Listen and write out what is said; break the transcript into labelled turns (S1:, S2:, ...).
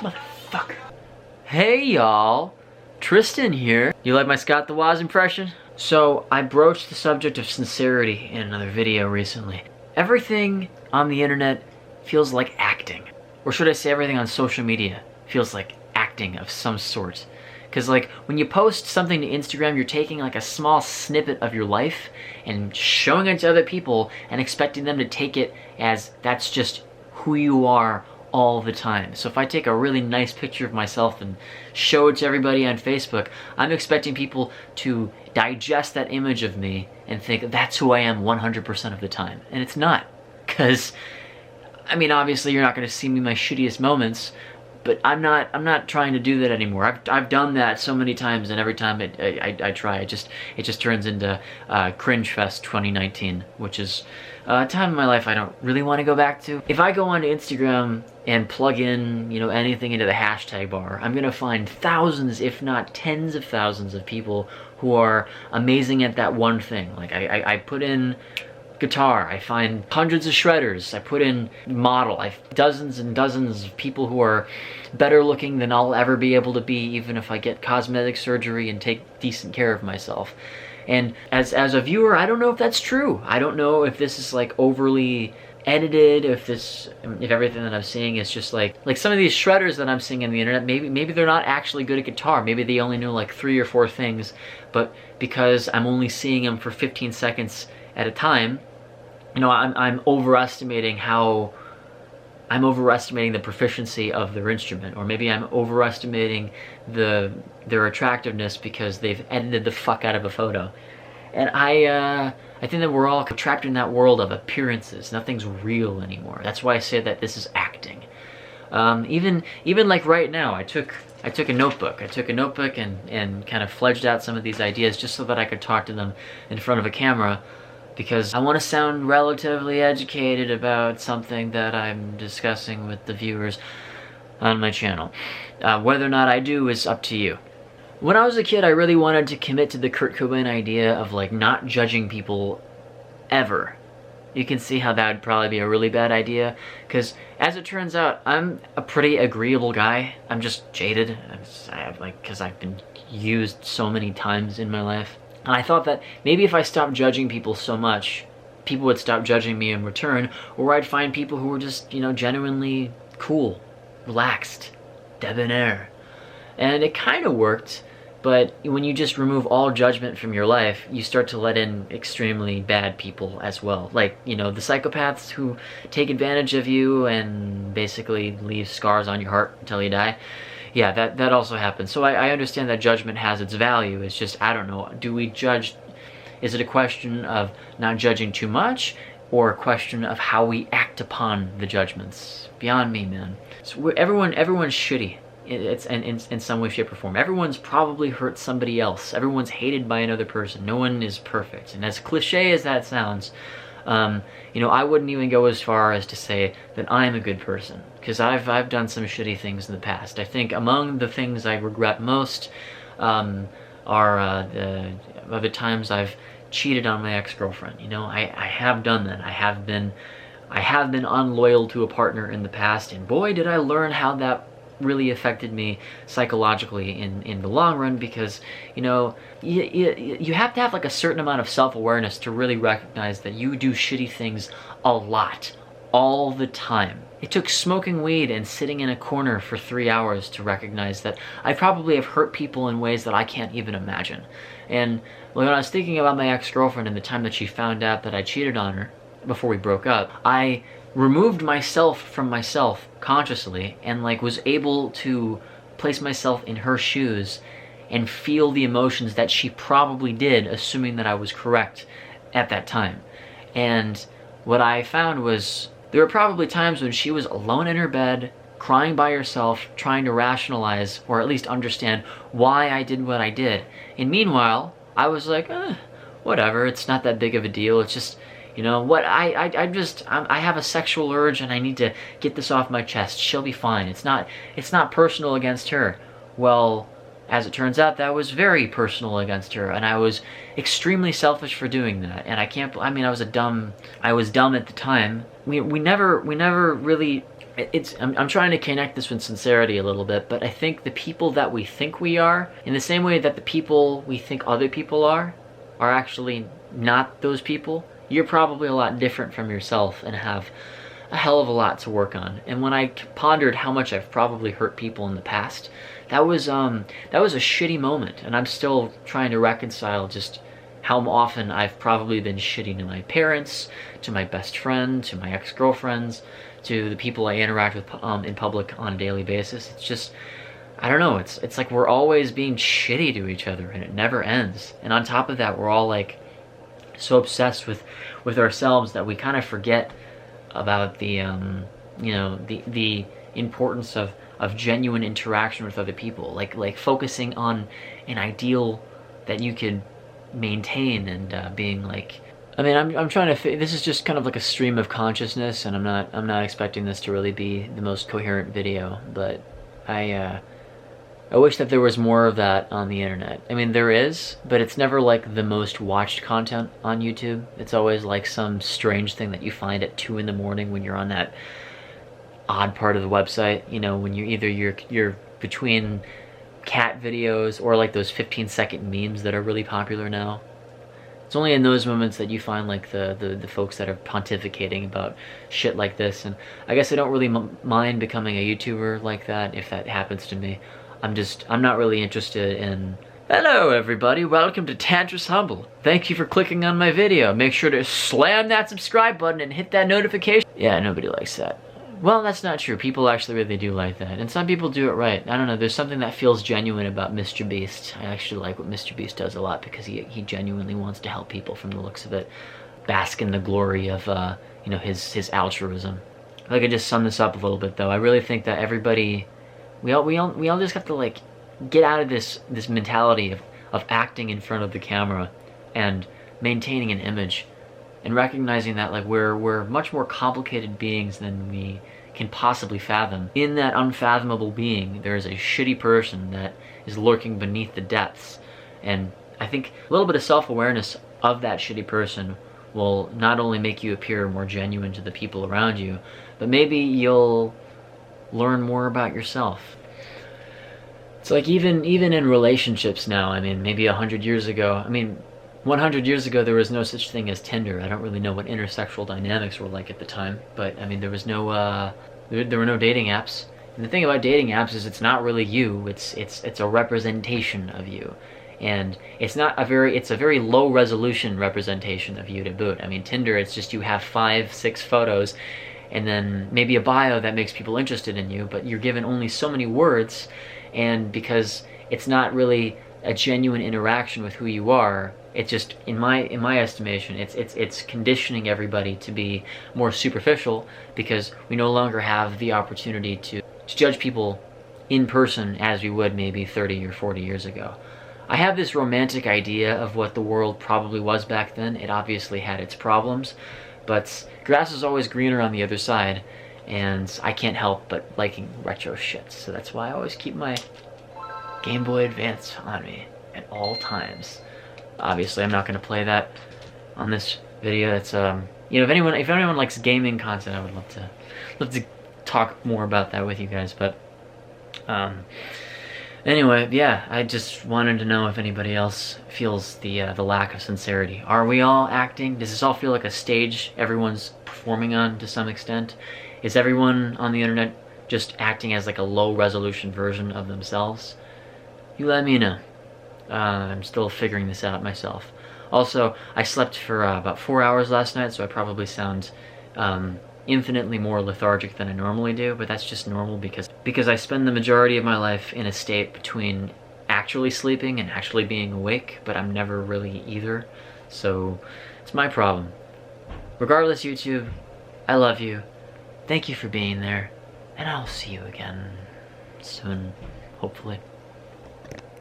S1: Motherfucker. Hey y'all, Tristan here. You like my Scott the Woz impression? So I broached the subject of sincerity in another video recently. Everything on the internet feels like acting. Or should I say everything on social media feels like acting of some sort. Because like when you post something to Instagram, you're taking like a small snippet of your life and showing it to other people and expecting them to take it as that's just who you are all the time. So if I take a really nice picture of myself and show it to everybody on Facebook, I'm expecting people to digest that image of me and think that's who I am 100% of the time. And it's not. Because, I mean, obviously you're not going to see me my shittiest moments, but I'm not trying to do that anymore. I've done that so many times, and every time I try, it just turns into Cringe Fest 2019, which is a time in my life I don't really want to go back to. If I go onto Instagram and plug in, you know, anything into the hashtag bar, I'm gonna find thousands, if not tens of thousands of people who are amazing at that one thing. Like I put in guitar, I find hundreds of shredders. I put in model, dozens and dozens of people who are better looking than I'll ever be able to be, even if I get cosmetic surgery and take decent care of myself. And as a viewer, I don't know if that's true. I don't know if this is like overly edited, if everything that I'm seeing is just like some of these shredders that I'm seeing on the internet, maybe they're not actually good at guitar. Maybe they only know like 3 or 4 things, but because I'm only seeing them for 15 seconds at a time, you know, I'm overestimating the proficiency of their instrument, or maybe I'm overestimating their attractiveness because they've edited the fuck out of a photo. And I think that we're all trapped in that world of appearances. Nothing's real anymore. That's why I say that this is acting. Even like right now, I took a notebook. And kind of fledged out some of these ideas just so that I could talk to them in front of a camera, because I want to sound relatively educated about something that I'm discussing with the viewers on my channel. Whether or not I do is up to you. When I was a kid, I really wanted to commit to the Kurt Cobain idea of like not judging people ever. You can see how that would probably be a really bad idea, because as it turns out, I'm a pretty agreeable guy. I'm just jaded, because I've been used so many times in my life. And I thought that maybe if I stopped judging people so much, people would stop judging me in return, or I'd find people who were just, you know, genuinely cool, relaxed, debonair. And it kind of worked, but when you just remove all judgment from your life, you start to let in extremely bad people as well. Like, you know, the psychopaths who take advantage of you and basically leave scars on your heart until you die. Yeah, that also happens. So I understand that judgment has its value. It's just, I don't know, do we judge? Is it a question of not judging too much, or a question of how we act upon the judgments? Beyond me, man. So everyone's shitty. It's in some way, shape, or form. Everyone's probably hurt somebody else. Everyone's hated by another person. No one is perfect. And as cliche as that sounds, you know, I wouldn't even go as far as to say that I'm a good person, because I've done some shitty things in the past. I think among the things I regret most are the times I've cheated on my ex-girlfriend. You know, I have done that. I have been unloyal to a partner in the past, and boy, did I learn how that really affected me psychologically in the long run, because, you know, you have to have like a certain amount of self-awareness to really recognize that you do shitty things a lot, all the time. It took smoking weed and sitting in a corner for 3 hours to recognize that I probably have hurt people in ways that I can't even imagine. And when I was thinking about my ex-girlfriend and the time that she found out that I cheated on her before we broke up, I removed myself from myself consciously and like was able to place myself in her shoes and feel the emotions that she probably did, assuming that I was correct at that time. And what I found was there were probably times when she was alone in her bed, crying by herself, trying to rationalize or at least understand why I did what I did. And meanwhile, I was like, whatever, it's not that big of a deal. It's just, you know what, I have a sexual urge and I need to get this off my chest. She'll be fine. It's not personal against her. Well, as it turns out, that was very personal against her, and I was extremely selfish for doing that. And I mean, I was dumb at the time. We never really, I'm trying to connect this with sincerity a little bit, but I think the people that we think we are, in the same way that the people we think other people are actually not those people. You're probably a lot different from yourself and have a hell of a lot to work on. And when I pondered how much I've probably hurt people in the past, that was a shitty moment, and I'm still trying to reconcile just how often I've probably been shitty to my parents, to my best friend, to my ex-girlfriends, to the people I interact with in public on a daily basis. It's just, I don't know, it's like we're always being shitty to each other, and it never ends. And on top of that, we're all like so obsessed with ourselves that we kind of forget about the the importance of genuine interaction with other people, like focusing on an ideal that you could maintain, and being like, I mean, I'm trying to this is just kind of like a stream of consciousness, and I'm not expecting this to really be the most coherent video, but I wish that there was more of that on the internet. I mean, there is, but it's never like the most watched content on YouTube. It's always like some strange thing that you find at 2 in the morning when you're on that odd part of the website, you know, when you're between cat videos or like those 15-second memes that are really popular now. It's only in those moments that you find like the folks that are pontificating about shit like this. And I guess I don't really mind becoming a YouTuber like that if that happens to me. I'm not really interested in, hello everybody, welcome to Tantris Humble. Thank you for clicking on my video. Make sure to slam that subscribe button and hit that notification. Yeah, nobody likes that. Well, that's not true. People actually really do like that. And some people do it right. I don't know, there's something that feels genuine about Mr. Beast. I actually like what Mr. Beast does a lot because he genuinely wants to help people from the looks of it. Bask in the glory of, you know, his altruism. If I could just sum this up a little bit though, I really think that everybody, we all just have to like get out of this mentality of acting in front of the camera and maintaining an image, and recognizing that like we're much more complicated beings than we can possibly fathom. In that unfathomable being, there is a shitty person that is lurking beneath the depths, and I think a little bit of self-awareness of that shitty person will not only make you appear more genuine to the people around you, but maybe you'll learn more about yourself. It's like even in relationships now, I mean, maybe 100 years ago, I mean, 100 years ago there was no such thing as Tinder. I don't really know what intersexual dynamics were like at the time, but I mean, there was no, there were no dating apps. And the thing about dating apps is it's not really you, it's a representation of you. And it's a very low resolution representation of you to boot. I mean, Tinder, it's just you have 5-6 photos and then maybe a bio that makes people interested in you, but you're given only so many words, and because it's not really a genuine interaction with who you are, it's just, in my estimation, it's conditioning everybody to be more superficial, because we no longer have the opportunity to judge people in person as we would maybe 30 or 40 years ago. I have this romantic idea of what the world probably was back then. It obviously had its problems, but grass is always greener on the other side, and I can't help but liking retro shit. So that's why I always keep my Game Boy Advance on me at all times. Obviously, I'm not going to play that on this video. It's you know, if anyone likes gaming content, I would love to talk more about that with you guys. But anyway, yeah, I just wanted to know if anybody else feels the lack of sincerity. Are we all acting? Does this all feel like a stage everyone's performing on to some extent? Is everyone on the internet just acting as like a low resolution version of themselves? You let me know. I'm still figuring this out myself. Also, I slept for about 4 hours last night, so I probably sound infinitely more lethargic than I normally do, but that's just normal because I spend the majority of my life in a state between actually sleeping and actually being awake, but I'm never really either, so it's my problem. Regardless, YouTube, I love you. Thank you for being there, and I'll see you again soon, hopefully.